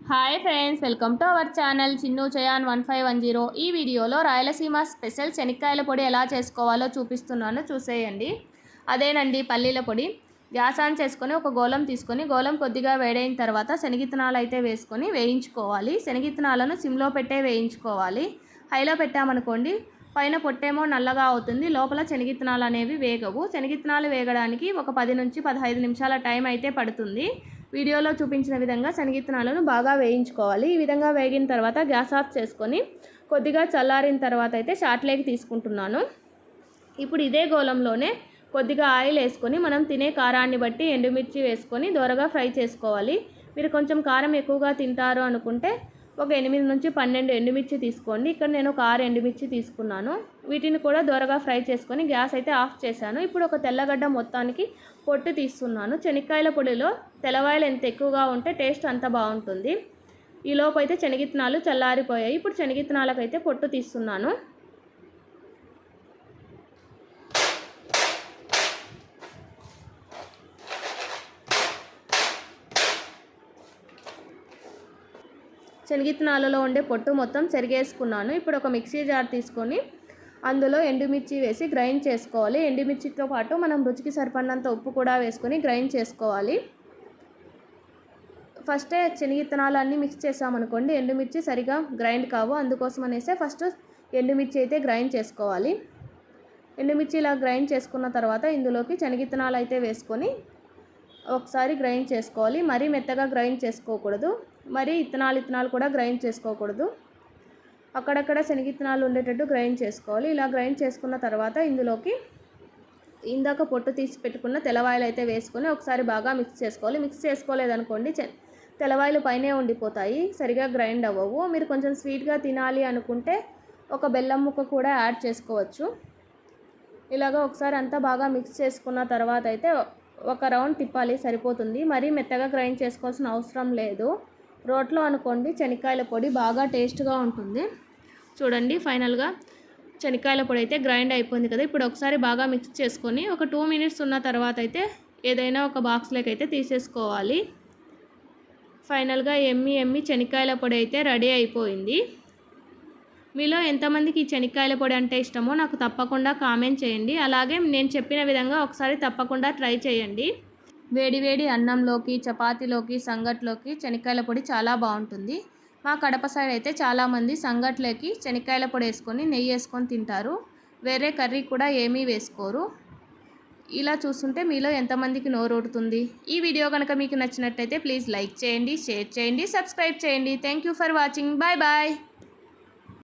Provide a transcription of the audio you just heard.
Hi friends, welcome to our channel Chinnu Chayan 1510. ఈ వీడియోలో Rayalaseema special శనక్కాయల పొడి ఎలా చేసుకోవాలో చూపిస్తున్నాను, చూసేయండి. అదేనండి పల్లీల పొడి. గ్యాస్ ఆన్ చేసుకొని ఒక గోళం తీసుకొని గోళం కొద్దిగా వేడైన తర్వాత శనగిత్తనాలు అయితే వేసుకొని వేయించుకోవాలి. శనగిత్తనాలను సిమ్లో పెట్టే వేయించుకోవాలి. హైలో పెట్టామనుకోండి పైన పొట్టేమో నల్లగా అవుతుంది, లోపల శనగిత్తనాలు అనేవి వేగవు. శనగిత్తనాలు వేగడానికి ఒక 10 నుంచి 15 నిమిషాల టైం అయితే పడుతుంది. వీడియోలో చూపించిన విధంగా శనగిత్తనాలను బాగా వేయించుకోవాలి. ఈ విధంగా వేగిన తర్వాత గ్యాస్ ఆఫ్ చేసుకొని కొద్దిగా చల్లారిన తర్వాత అయితే షార్ట్లోకి తీసుకుంటున్నాను. ఇప్పుడు ఇదే గోళంలోనే కొద్దిగా ఆయిల్ వేసుకొని మనం తినే కారాన్ని బట్టి ఎండుమిర్చి వేసుకొని దోరగా ఫ్రై చేసుకోవాలి. మీరు కొంచెం కారం ఎక్కువగా తింటారు అనుకుంటే ఒక 8 నుంచి 12 ఎండుమిర్చి తీసుకోండి. ఇక్కడ నేను ఒక 6 ఎండుమిర్చి తీసుకున్నాను. వీటిని కూడా దోరగా ఫ్రై చేసుకొని గ్యాస్ అయితే ఆఫ్ చేశాను. ఇప్పుడు ఒక తెల్లగడ్డ మొత్తానికి పొట్టు తీస్తున్నాను. శనక్కాయల పొడిలో తెల్లవాయలు ఎంత ఎక్కువగా ఉంటే టేస్ట్ అంత బాగుంటుంది. ఈ లోపు అయితే శనగిత్తనాలు చల్లారిపోయాయి. ఇప్పుడు శనగిత్తనాలకైతే పొట్టు తీస్తున్నాను. శనగిత్తనాలలో ఉండే పొట్టు మొత్తం చెరిగేసుకున్నాను. ఇప్పుడు ఒక మిక్సీ జార్ తీసుకొని అందులో ఎండుమిర్చి వేసి గ్రైండ్ చేసుకోవాలి. ఎండుమిర్చితో పాటు మనం రుచికి సరిపడినంత ఉప్పు కూడా వేసుకొని గ్రైండ్ చేసుకోవాలి. ఫస్టే శనగిత్తనాలన్నీ మిక్స్ చేసామనుకోండి ఎండుమిర్చి సరిగా గ్రైండ్ కావు. అందుకోసం అనేసి ఫస్ట్ ఎండుమిర్చి అయితే గ్రైండ్ చేసుకోవాలి. ఎండుమిర్చి ఇలా గ్రైండ్ చేసుకున్న తర్వాత ఇందులోకి శనగిత్తనాలు అయితే వేసుకొని ఒకసారి గ్రైండ్ చేసుకోవాలి. మరీ మెత్తగా గ్రైండ్ చేసుకోకూడదు, మరీ ఇత్తనాలు కూడా గ్రైండ్ చేసుకోకూడదు. అక్కడక్కడ శనగిత్తనాలు ఉండేటట్టు గ్రైండ్ చేసుకోవాలి. ఇలా గ్రైండ్ చేసుకున్న తర్వాత ఇందులోకి ఇందాక పొట్టు తీసి పెట్టుకున్న తెల్లవాయలు అయితే వేసుకొని ఒకసారి బాగా మిక్స్ చేసుకోవాలి. మిక్స్ చేసుకోలేదనుకోండి తెల్లవాయలు పైనే ఉండిపోతాయి, సరిగా గ్రైండ్ అవ్వవు. మీరు కొంచెం స్వీట్గా తినాలి అనుకుంటే ఒక బెల్లం ముక్క కూడా యాడ్ చేసుకోవచ్చు. ఇలాగ ఒకసారి అంతా బాగా మిక్స్ చేసుకున్న తర్వాత అయితే ఒక రౌండ్ తిప్పాలి, సరిపోతుంది. మరీ మెత్తగా గ్రైండ్ చేసుకోవాల్సిన అవసరం లేదు. రోట్లో అనుకోండి శనక్కాయల పొడి బాగా టేస్ట్గా ఉంటుంది. చూడండి ఫైనల్గా శనక్కాయల పొడి అయితే గ్రైండ్ అయిపోయింది కదా. ఇప్పుడు ఒకసారి బాగా మిక్స్ చేసుకొని ఒక 2 మినిట్స్ ఉన్న తర్వాత అయితే ఏదైనా ఒక బాక్స్లోకి అయితే తీసేసుకోవాలి. ఫైనల్గా ఎమ్మి శనక్కాయల పొడి అయితే రెడీ అయిపోయింది. మీలో ఎంతమందికి ఈ శనక్కాయల పొడి అంటే ఇష్టమో నాకు తప్పకుండా కామెంట్ చేయండి. అలాగే నేను చెప్పిన విధంగా ఒకసారి తప్పకుండా ట్రై చేయండి. వేడి అన్నంలోకి, చపాతీలోకి, సంగట్లోకి శనక్కాయల పొడి చాలా బాగుంటుంది. మా కడప సైడ్ అయితే చాలామంది సంగట్లోకి శనక్కాయల పొడి వేసుకొని నెయ్యి వేసుకొని తింటారు. వేరే కర్రీ కూడా ఏమీ వేసుకోరు. ఇలా చూస్తుంటే మీలో ఎంతమందికి నోరూరుతుంది. ఈ వీడియో కనుక మీకు నచ్చినట్టయితే ప్లీజ్ లైక్ చేయండి, షేర్ చేయండి, సబ్స్క్రైబ్ చేయండి. Thank you for watching. Bye bye.